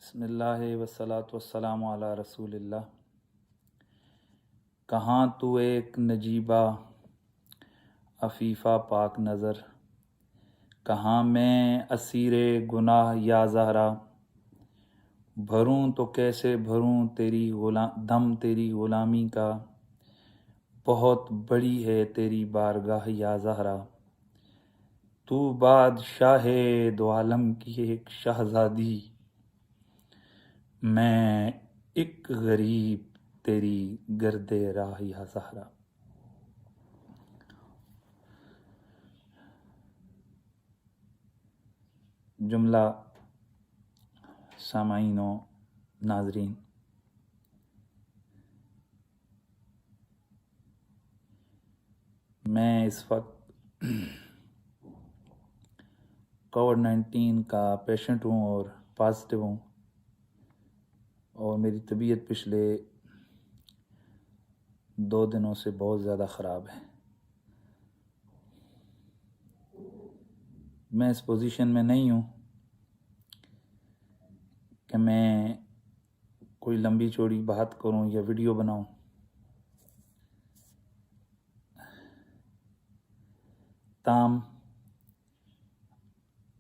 بسم اللہ والصلاۃ والسلام علی رسول اللہ۔ کہاں تو ایک نجیبہ عفیفہ پاک نظر، کہاں میں اسیر گناہ یا زہرا، بھروں تو کیسے بھروں تیری دم تیری غلامی کا، بہت بڑی ہے تیری بارگاہ یا زہرا، تو بادشاہ دو عالم کی ایک شہزادی، میں ایک غریب تیری گرد راہ یا زہرا۔ جملہ سامعین و ناظرین، میں اس وقت کووڈ-19 کا پیشنٹ ہوں اور پازیٹیو ہوں، اور میری طبیعت پچھلے 2 دنوں سے بہت زیادہ خراب ہے۔ میں اس پوزیشن میں نہیں ہوں کہ میں کوئی لمبی چوڑی بات کروں یا ویڈیو بناؤں۔ تاہم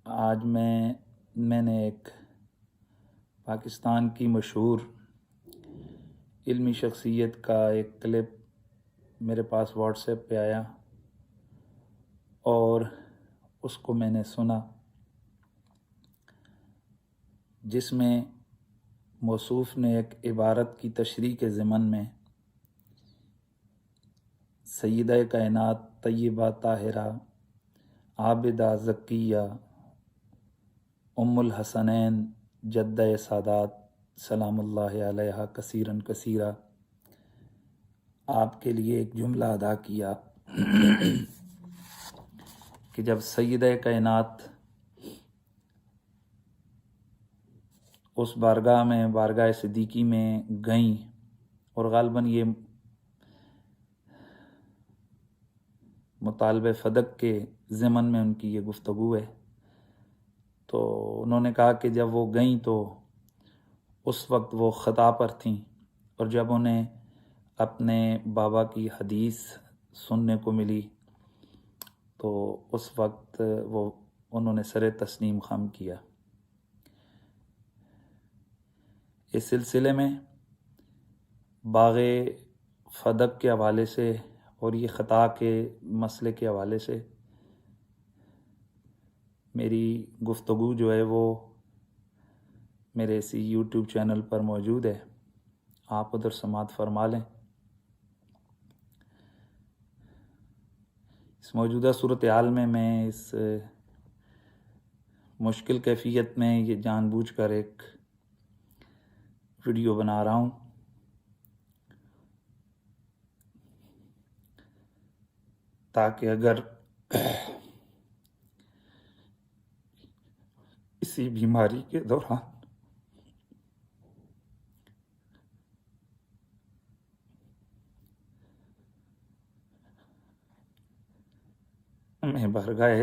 آج میں نے ایک پاکستان کی مشہور علمی شخصیت کا ایک کلپ میرے پاس واٹس ایپ پہ آیا اور اس کو میں نے سنا، جس میں موصوف نے ایک عبارت کی تشریح کے ضمن میں سیدہ کائنات طیبہ طاہرہ عابدہ زکیہ ام الحسنین جدہ سادات سلام اللہ علیہا کثیراً کثیرا آپ کے لیے ایک جملہ ادا کیا کہ جب سیدہ کائنات اس بارگاہ میں بارگاہ صدیقی میں گئیں، اور غالباً یہ مطالبہ فدق کے ضمن میں ان کی یہ گفتگو ہے، تو انہوں نے کہا کہ جب وہ گئیں تو اس وقت وہ خطا پر تھیں، اور جب انہیں اپنے بابا کی حدیث سننے کو ملی تو اس وقت انہوں نے سر تسلیم خم کیا۔ اس سلسلے میں باغ فدق کے حوالے سے اور یہ خطا کے مسئلے کے حوالے سے میری گفتگو جو ہے وہ میرے اسی یوٹیوب چینل پر موجود ہے، آپ ادھر سماعت فرما لیں۔ اس موجودہ صورتحال میں اس مشکل کیفیت میں یہ جان بوجھ کر ایک ویڈیو بنا رہا ہوں تاکہ اگر اسی بیماری کے دوران میں بارگاہ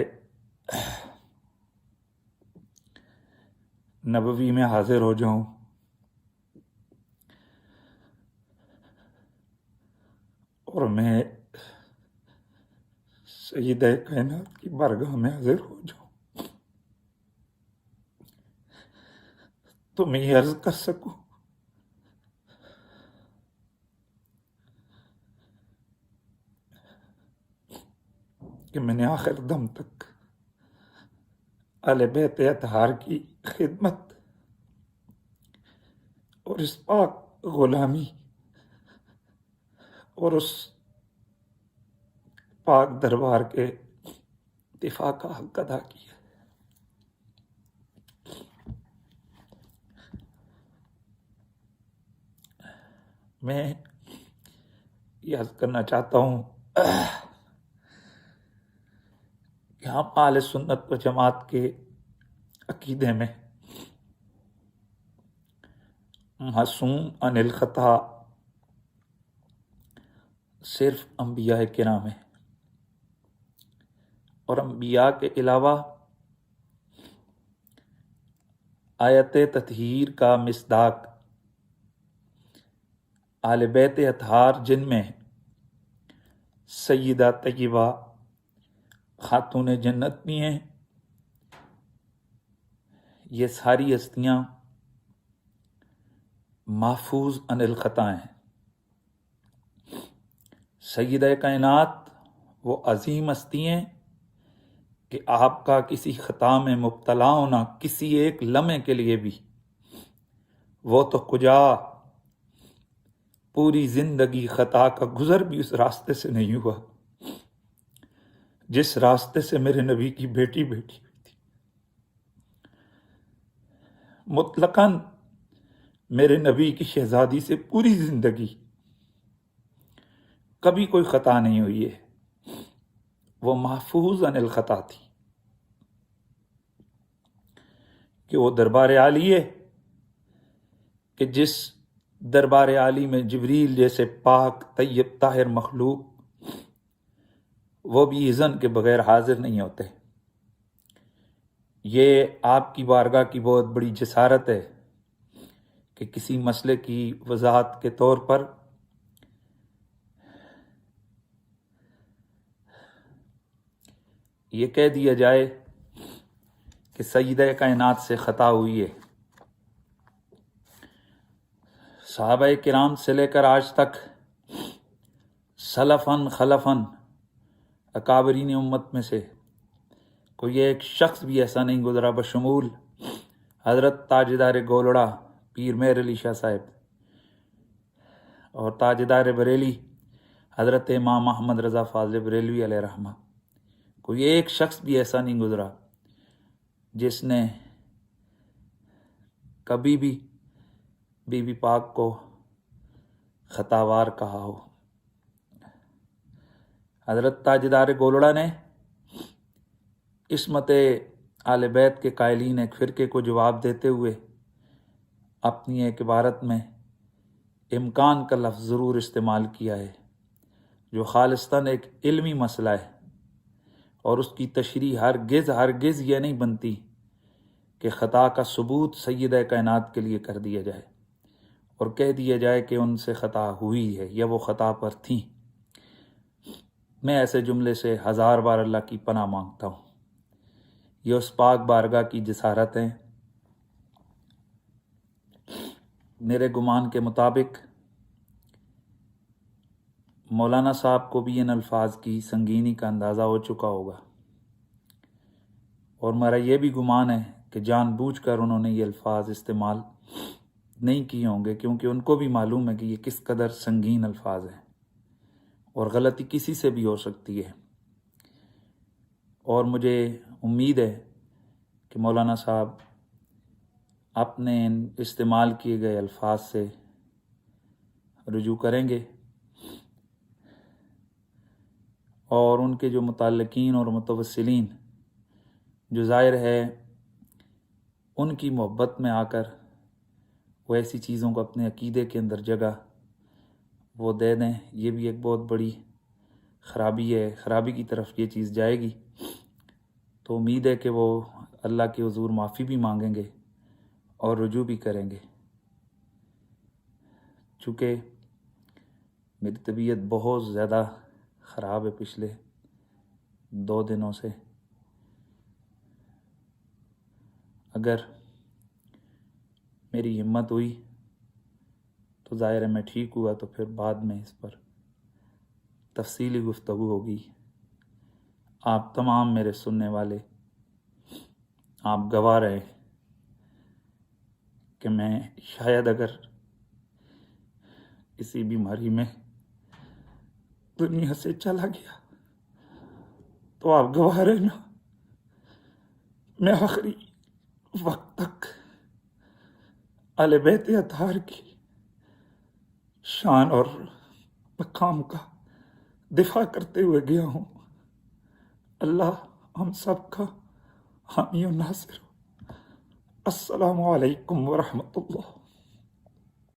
نبوی میں حاضر ہو جاؤں اور میں سیدہ کائنات کی بارگاہ میں حاضر ہو جاؤں تو میں یہ عرض کر سکوں کہ میں نے آخر دم تک اہل بیت اطہار کی خدمت اور اس پاک غلامی اور اس پاک دربار کے دفاع کا حق ادا کیا۔ میں یہ عرض کرنا چاہتا ہوں کہ ہم اہل سنت و جماعت کے عقیدے میں معصوم عن الخطا صرف انبیاء کرام ہیں، اور انبیاء کے علاوہ آیت تطہیر کا مصداق اہل بیت اطہار جن میں سیدہ طیبہ خاتون جنت بھی ہیں، یہ ساری ہستیاں محفوظ عن الخطا ہیں۔ سیدہ کائنات وہ عظیم ہستی ہیں کہ آپ کا کسی خطا میں مبتلا ہونا کسی ایک لمحے کے لیے بھی، وہ تو کجا پوری زندگی خطا کا گزر بھی اس راستے سے نہیں ہوا جس راستے سے میرے نبی کی بیٹی بیٹی ہوئی تھی۔ مطلقاً میرے نبی کی شہزادی سے پوری زندگی کبھی کوئی خطا نہیں ہوئی ہے، وہ محفوظ عن الخطا تھی کہ وہ دربار عالی ہے کہ جس دربار عالی میں جبریل جیسے پاک طیب طاہر مخلوق وہ بھی اذن کے بغیر حاضر نہیں ہوتے۔ یہ آپ کی بارگاہ کی بہت بڑی جسارت ہے کہ کسی مسئلے کی وضاحت کے طور پر یہ کہہ دیا جائے کہ سیدہ کائنات سے خطا ہوئی ہے۔ صحابہ کرام سے لے کر آج تک سلفاً خلفاً اکابرین امت میں سے کوئی ایک شخص بھی ایسا نہیں گزرا بشمول حضرت تاجدار گولڑا پیر مہر علی شاہ صاحب اور تاجدار بریلی حضرت امام محمد رضا فاضل بریلوی علیہ رحمہ، کوئی ایک شخص بھی ایسا نہیں گزرا جس نے کبھی بھی بی بی پاک کو خطاوار کہا ہو۔ حضرت تاجدار گولڑا نے عصمت آل بیت کے قائلین ایک فرقے کو جواب دیتے ہوئے اپنی ایک عبارت میں امکان کا لفظ ضرور استعمال کیا ہے جو خالصتاً ایک علمی مسئلہ ہے، اور اس کی تشریح ہرگز یہ نہیں بنتی کہ خطا کا ثبوت سیدہ کائنات کے لیے کر دیا جائے اور کہہ دیا جائے کہ ان سے خطا ہوئی ہے یا وہ خطا پر تھیں۔ میں ایسے جملے سے 1000 بار اللہ کی پناہ مانگتا ہوں۔ یہ اس پاک بارگاہ کی جسارت ہے۔ میرے گمان کے مطابق مولانا صاحب کو بھی ان الفاظ کی سنگینی کا اندازہ ہو چکا ہوگا، اور میرا یہ بھی گمان ہے کہ جان بوجھ کر انہوں نے یہ الفاظ استعمال نہیں کیے ہوں گے، کیونکہ ان کو بھی معلوم ہے کہ یہ کس قدر سنگین الفاظ ہیں اور غلطی کسی سے بھی ہو سکتی ہے۔ اور مجھے امید ہے کہ مولانا صاحب اپنے استعمال کیے گئے الفاظ سے رجوع کریں گے اور ان کے جو متعلقین اور متوسلین جو ظاہر ہے ان کی محبت میں آ کر وہ ایسی چیزوں کو اپنے عقیدے کے اندر جگہ وہ دے دیں، یہ بھی ایک بہت بڑی خرابی ہے، خرابی کی طرف یہ چیز جائے گی۔ تو امید ہے کہ وہ اللہ کے حضور معافی بھی مانگیں گے اور رجوع بھی کریں گے، چونکہ میری طبیعت بہت زیادہ خراب ہے پچھلے 2 دنوں سے۔ اگر میری ہمت ہوئی تو ظاہر ہے میں ٹھیک ہوا تو پھر بعد میں اس پر تفصیلی گفتگو ہوگی۔ آپ تمام میرے سننے والے آپ گواہ رہے کہ میں شاید اگر کسی بیماری میں دنیا سے چلا گیا تو آپ گواہ رہنا میں آخری وقت تک اہل بیت اطہار کی شان اور مقام کا دفاع کرتے ہوئے گیا ہوں۔ اللہ ہم سب کا حامی و ناصر ہو۔ السلام علیکم ورحمۃ اللہ۔